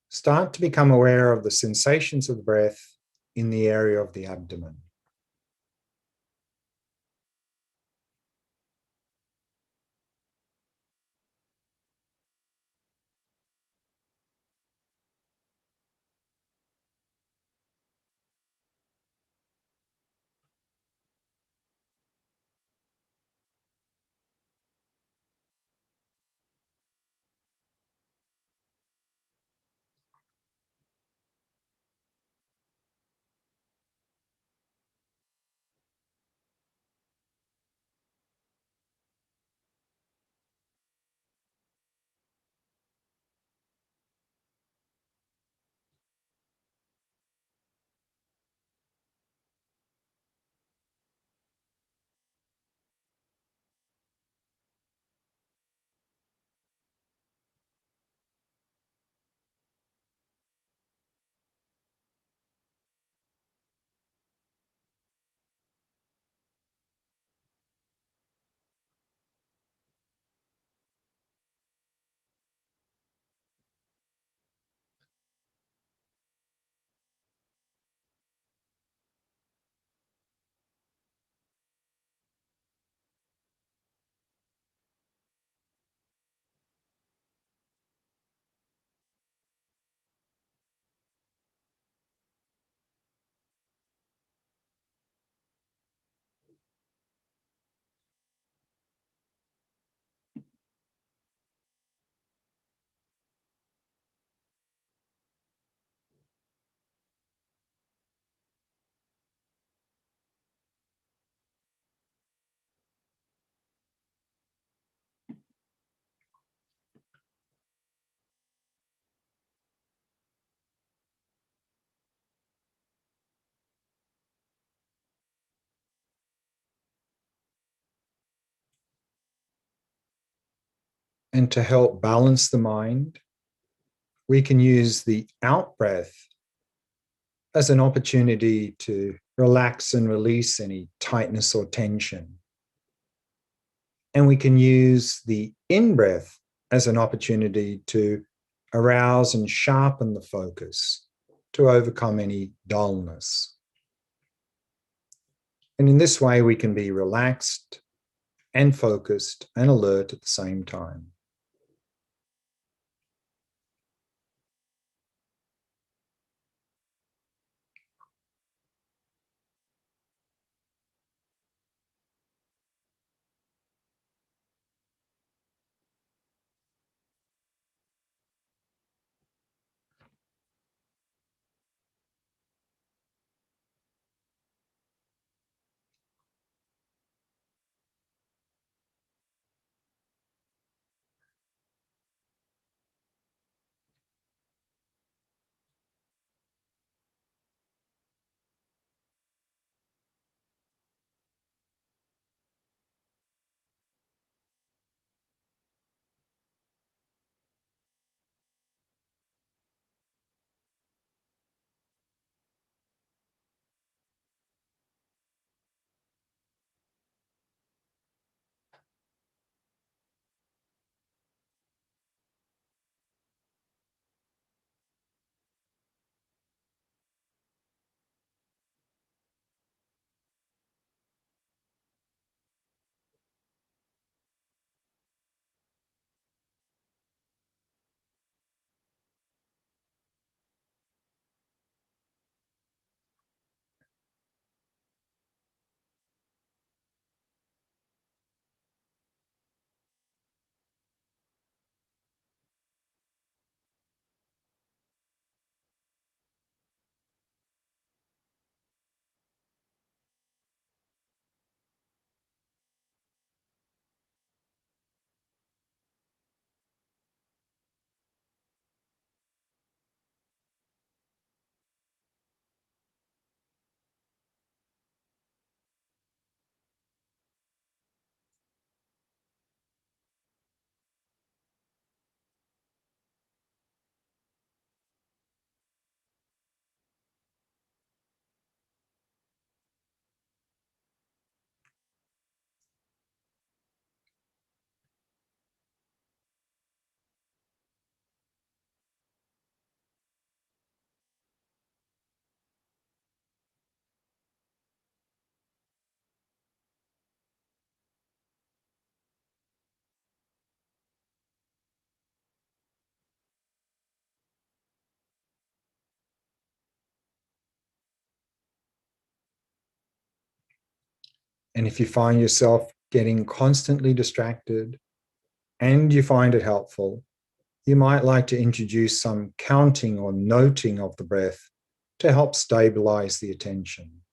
start to become aware of the sensations of the breath in the area of the abdomen. And to help balance the mind, we can use the out breath as an opportunity to relax and release any tightness or tension. And we can use the in breath as an opportunity to arouse and sharpen the focus to overcome any dullness. And in this way, we can be relaxed and focused and alert at the same time. And if you find yourself getting constantly distracted and you find it helpful, you might like to introduce some counting or noting of the breath to help stabilize the attention.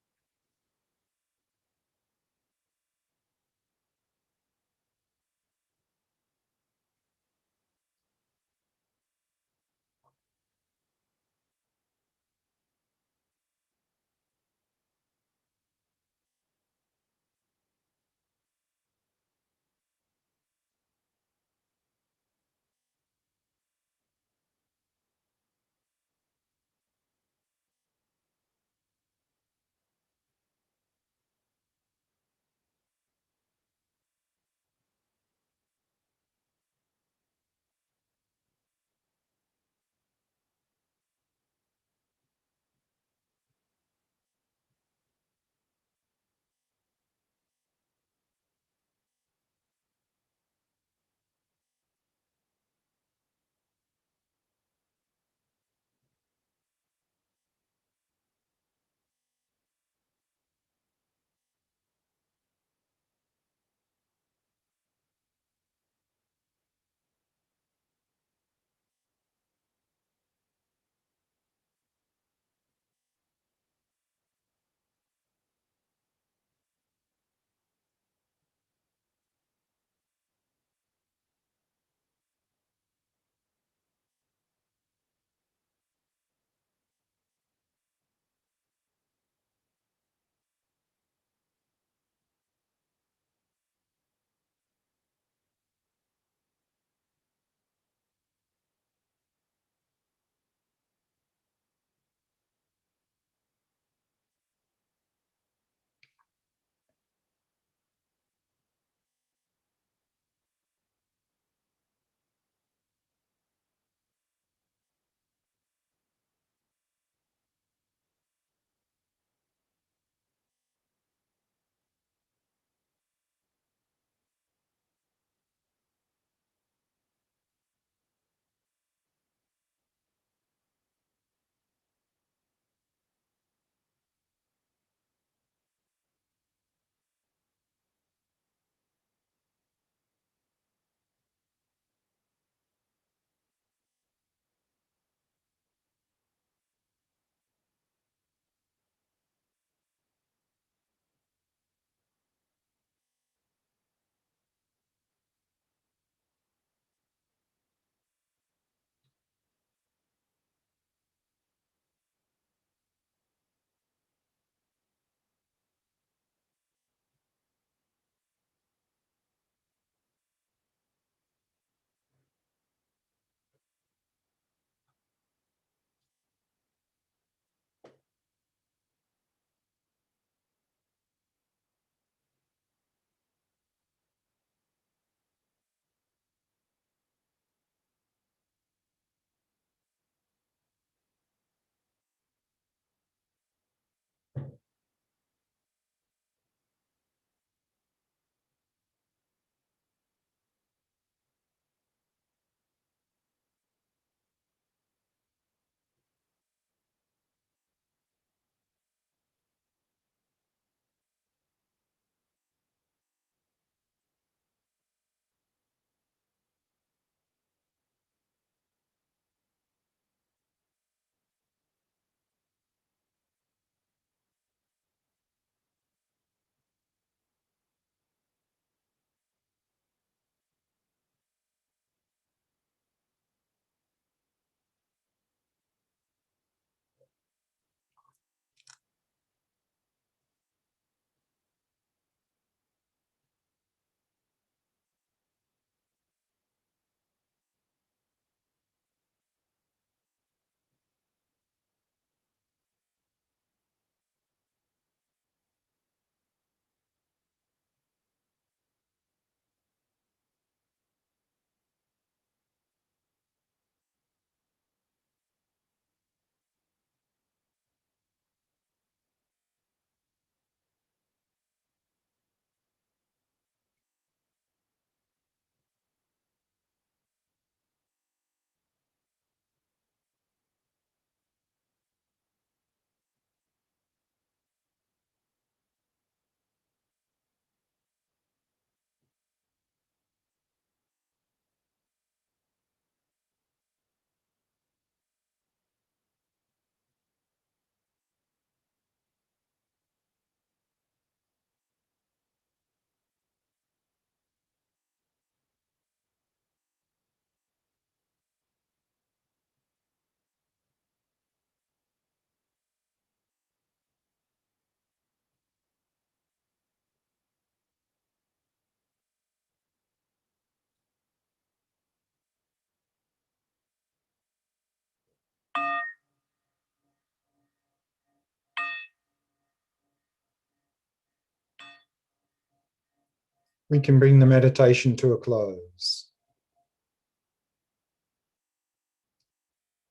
we can bring the meditation to a close.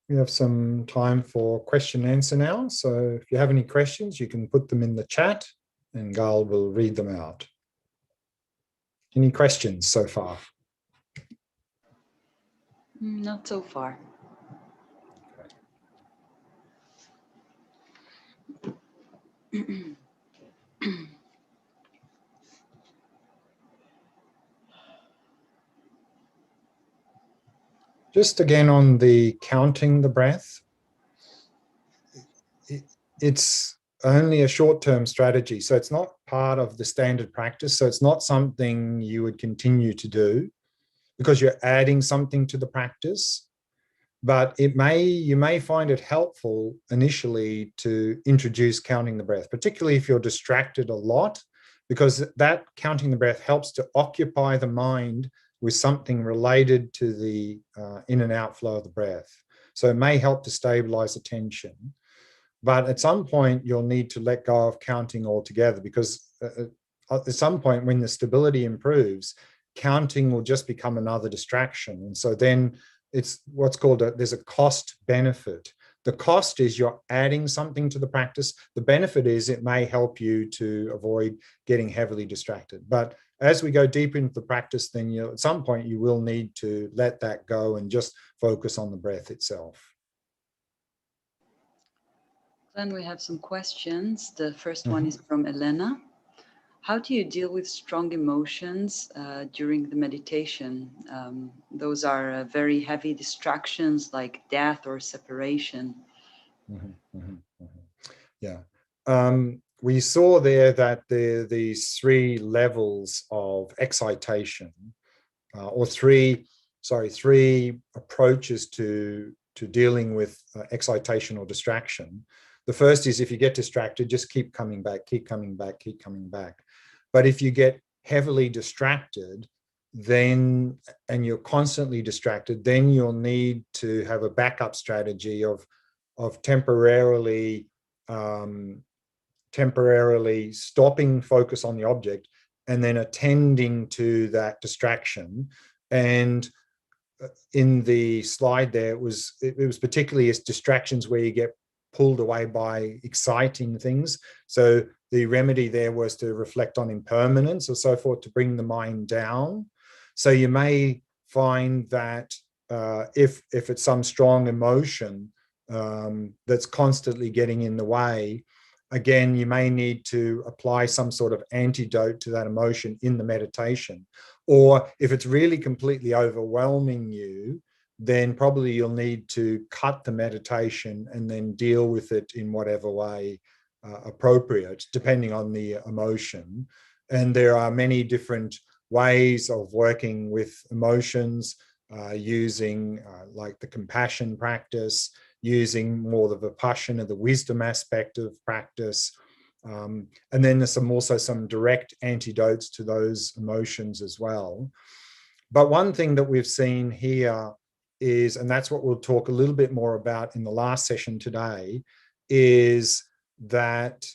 We have some time for question and answer now. So if you have any questions, you can put them in the chat and Gal will read them out. Any questions so far? Not so far. Just again on the counting the breath, it's only a short-term strategy. So it's not part of the standard practice. So it's not something you would continue to do because you're adding something to the practice. But you may find it helpful initially to introduce counting the breath, particularly if you're distracted a lot, because that counting the breath helps to occupy the mind with something related to the in and out flow of the breath. So it may help to stabilize attention. But at some point, you'll need to let go of counting altogether, because at some point when the stability improves, counting will just become another distraction. And so then it's what's called there's a cost benefit. The cost is you're adding something to the practice. The benefit is it may help you to avoid getting heavily distracted. But as we go deeper into the practice, then at some point you will need to let that go and just focus on the breath itself. Then we have some questions. The first one is from Elena. How do you deal with strong emotions during the meditation? Those are very heavy distractions like death or separation. Yeah. We saw there that there are these three levels of excitation, or three approaches to dealing with excitation or distraction. The first is if you get distracted, just keep coming back, keep coming back, keep coming back. But if you get heavily distracted, then, and you're constantly distracted, then you'll need to have a backup strategy of temporarily stopping focus on the object and then attending to that distraction. And in the slide there, it was particularly as distractions where you get pulled away by exciting things. So the remedy there was to reflect on impermanence or so forth, to bring the mind down. So you may find that if it's some strong emotion that's constantly getting in the way, again, you may need to apply some sort of antidote to that emotion in the meditation. Or if it's really completely overwhelming you, then probably you'll need to cut the meditation and then deal with it in whatever way appropriate, depending on the emotion. And there are many different ways of working with emotions, using like the compassion practice, using more the vipassana, the wisdom aspect of practice. And then there's also some direct antidotes to those emotions as well. But one thing that we've seen here is, and that's what we'll talk a little bit more about in the last session today, is that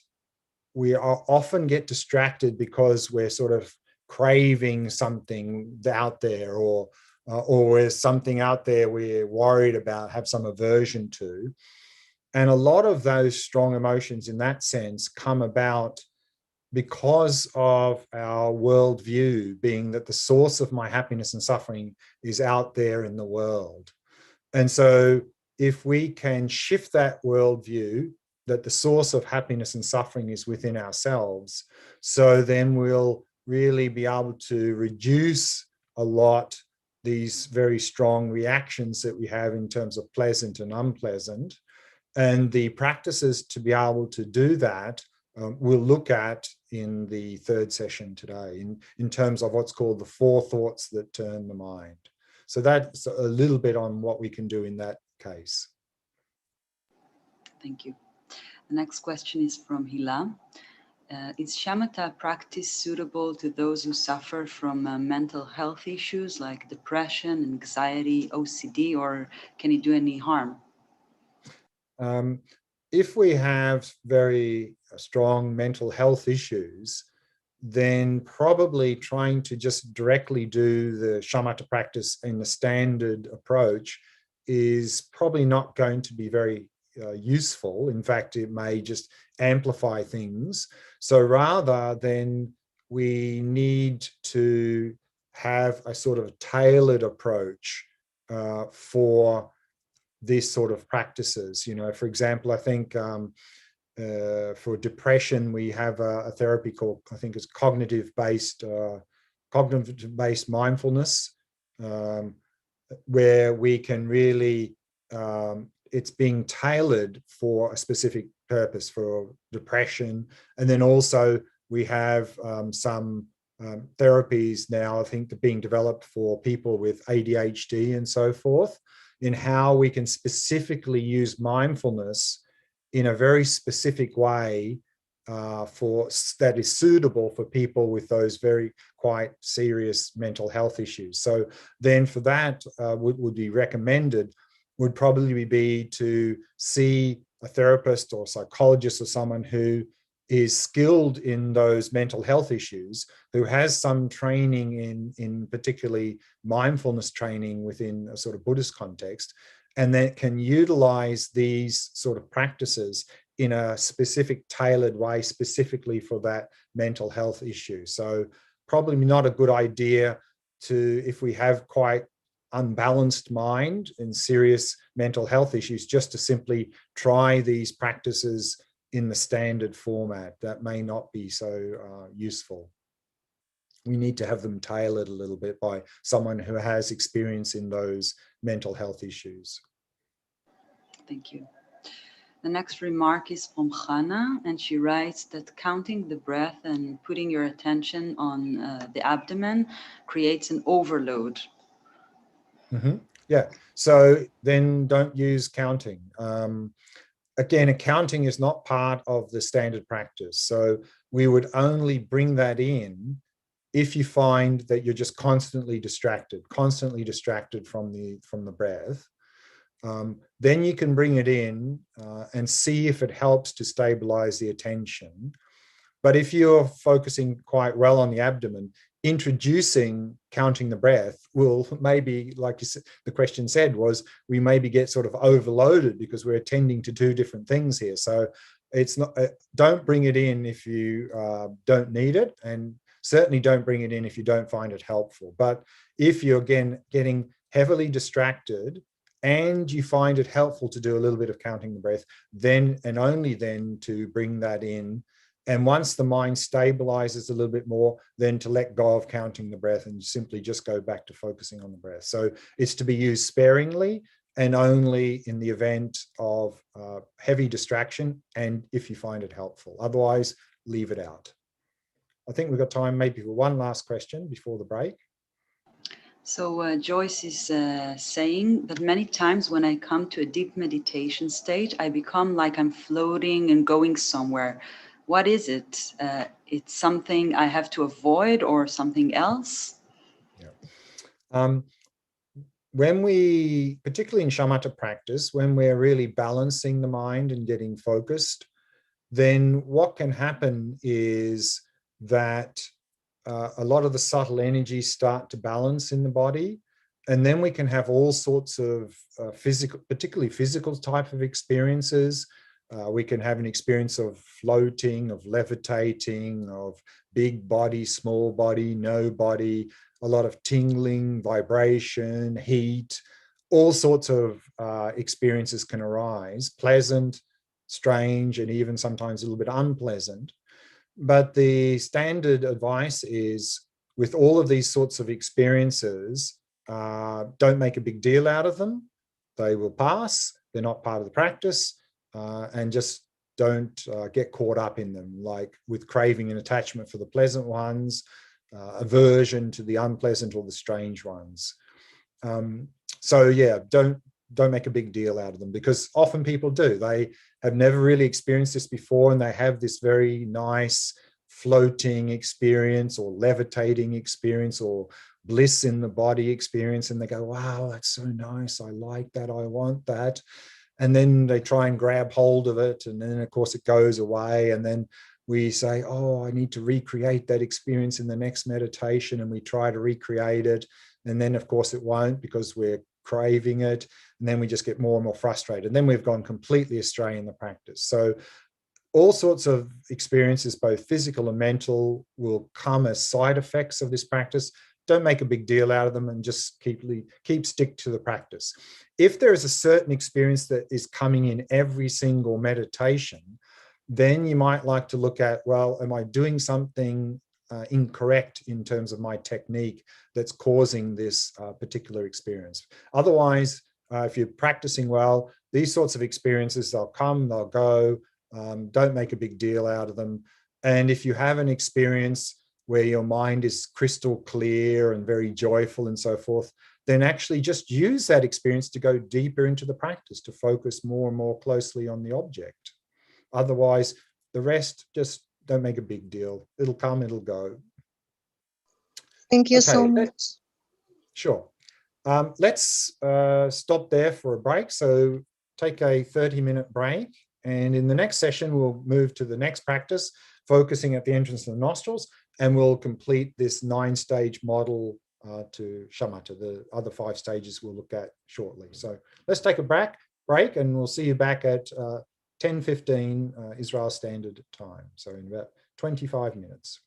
we often get distracted because we're sort of craving something out there, or there's something out there we're worried about, have some aversion to. And a lot of those strong emotions in that sense come about because of our worldview being that the source of my happiness and suffering is out there in the world. And so if we can shift that worldview, that the source of happiness and suffering is within ourselves, so then we'll really be able to reduce a lot these very strong reactions that we have in terms of pleasant and unpleasant. And the practices to be able to do that, we'll look at in the third session today, in terms of what's called the 4 thoughts that turn the mind. So that's a little bit on what we can do in that case. Thank you. The next question is from Hila. Is Shamatha practice suitable to those who suffer from mental health issues like depression, anxiety, OCD, or can it do any harm? If we have very strong mental health issues, then probably trying to just directly do the shamatha practice in the standard approach is probably not going to be very useful. In fact, it may just amplify things. So rather than we need to have a sort of tailored approach for these sort of practices. You know, for example, I think for depression, we have a therapy called, I think it's cognitive-based mindfulness, where we can really, it's being tailored for a specific purpose for depression. And then also we have some therapies now, I think, being developed for people with ADHD and so forth, in how we can specifically use mindfulness in a very specific way that is suitable for people with those very quite serious mental health issues. So then for that, would be recommended would probably be to see a therapist or psychologist or someone who is skilled in those mental health issues, who has some training in particularly mindfulness training within a sort of Buddhist context, and that can utilize these sort of practices in a specific tailored way, specifically for that mental health issue. So probably not a good idea to, if we have quite unbalanced mind and serious mental health issues, just to simply try these practices in the standard format. That may not be so useful. We need to have them tailored a little bit by someone who has experience in those mental health issues. Thank you. The next remark is from Hannah, and she writes that counting the breath and putting your attention on the abdomen creates an overload. Mm-hmm. Yeah, so then don't use counting. Again, accounting is not part of the standard practice. So we would only bring that in if you find that you're just constantly distracted from the breath. Then you can bring it in and see if it helps to stabilize the attention. But if you're focusing quite well on the abdomen, introducing counting the breath will maybe, like you said, the question said, was we maybe get sort of overloaded because we're attending to two different things here. So it's not, don't bring it in if you don't need it, and certainly don't bring it in if you don't find it helpful. But if you're, again, getting heavily distracted and you find it helpful to do a little bit of counting the breath, then and only then to bring that in. And once the mind stabilizes a little bit more, then to let go of counting the breath and simply just go back to focusing on the breath. So it's to be used sparingly and only in the event of heavy distraction and if you find it helpful. Otherwise, leave it out. I think we've got time maybe for one last question before the break. So Joyce is saying that many times when I come to a deep meditation state, I become like I'm floating and going somewhere. What is it? It's something I have to avoid or something else? Yeah. When we, particularly in shamatha practice, when we're really balancing the mind and getting focused, then what can happen is that a lot of the subtle energies start to balance in the body. And then we can have all sorts of physical, particularly physical type of experiences. We can have an experience of floating, of levitating, of big body, small body, no body, a lot of tingling, vibration, heat, all sorts of experiences can arise, pleasant, strange, and even sometimes a little bit unpleasant. But the standard advice is, with all of these sorts of experiences, don't make a big deal out of them. They will pass. They're not part of the practice. And just don't get caught up in them, like with craving and attachment for the pleasant ones, aversion to the unpleasant or the strange ones. So yeah, don't make a big deal out of them, because often people do. They have never really experienced this before, and they have this very nice floating experience or levitating experience or bliss in the body experience, and they go, wow, that's so nice, I like that, I want that. And then they try and grab hold of it, and then of course it goes away, and then we say, oh, I need to recreate that experience in the next meditation, and we try to recreate it. And then, of course, it won't because we're craving it. And then we just get more and more frustrated. And then we've gone completely astray in the practice. So all sorts of experiences, both physical and mental, will come as side effects of this practice. Don't make a big deal out of them and just keep stick to the practice. If there is a certain experience that is coming in every single meditation, then you might like to look at, well, am I doing something incorrect in terms of my technique that's causing this particular experience? Otherwise, if you're practicing well, these sorts of experiences, they'll come, they'll go. Don't make a big deal out of them. And if you have an experience where your mind is crystal clear and very joyful and so forth, then actually just use that experience to go deeper into the practice, to focus more and more closely on the object. Otherwise, the rest, just don't make a big deal. It'll come, it'll go. Thank you so much. Sure. Let's stop there for a break. So take a 30-minute break. And in the next session, we'll move to the next practice, focusing at the entrance of the nostrils, and we'll complete this 9-stage model to Shamatha. The other 5 stages we'll look at shortly. So let's take a break, and we'll see you back at 10:15 Israel Standard Time. So in about 25 minutes.